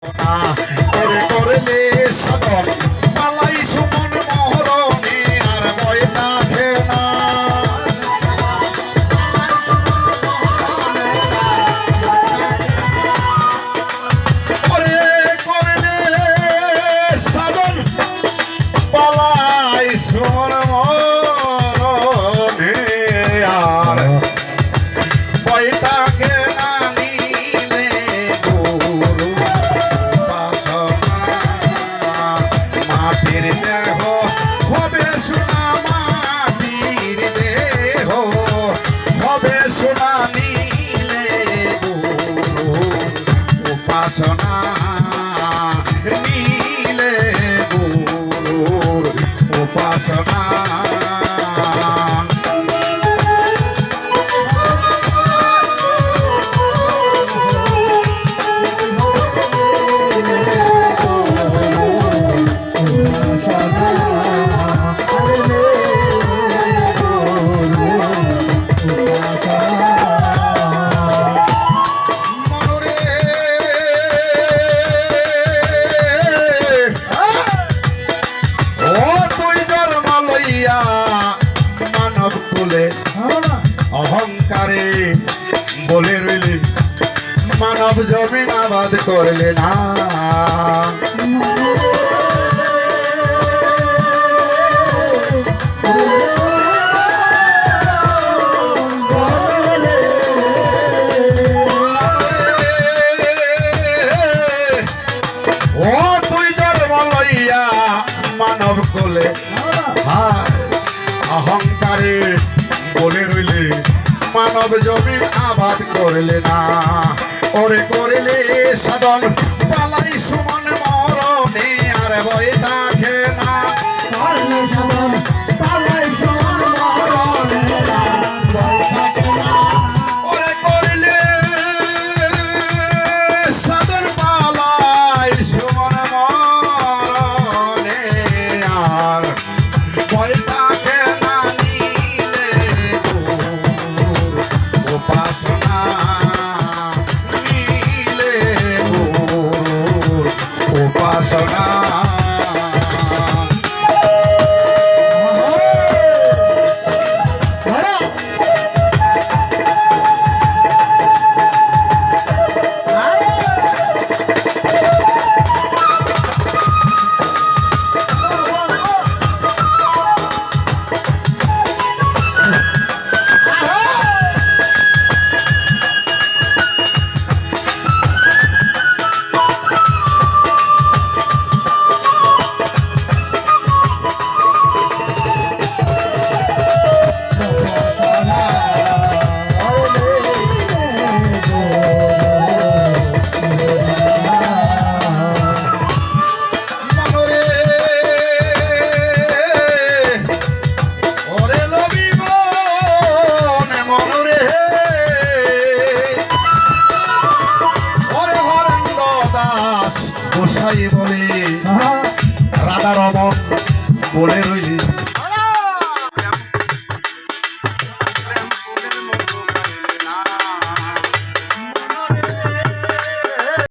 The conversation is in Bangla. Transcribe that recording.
করে করলে সাধন পালাই সুমন মহরণে আর ভয় থাকে না করে করলে সাধন পালাই সুমন মহরণে আর ভয় থাকে না নিলে গুরু মাটির দেহ হবে সোনা মাটির দেহ হবে সোনা নিলে গুরু উপাসনা নিলে গুরুর উপাসনা মানব কুলে অহংকারে বলে রইলে মানব জমিন আবাদ করলে না ও তুই জন্ম লইয়া মানব কুলে অহংকারে বলে রইলে মানব জমিন আবাদ করলে না ওরে করলে সাধন পালাই সুমন মরণে আর ভয় থাকে না সাধন পালাই সুমন মরণে ভয় থাকে না ওরে করলে সাধন পালাই সুমন মরণে আর ভয় থাকে উপাসনা নিলে গুরুর উপাসনা গোসাই বলে রাধা রমন বলে রইলি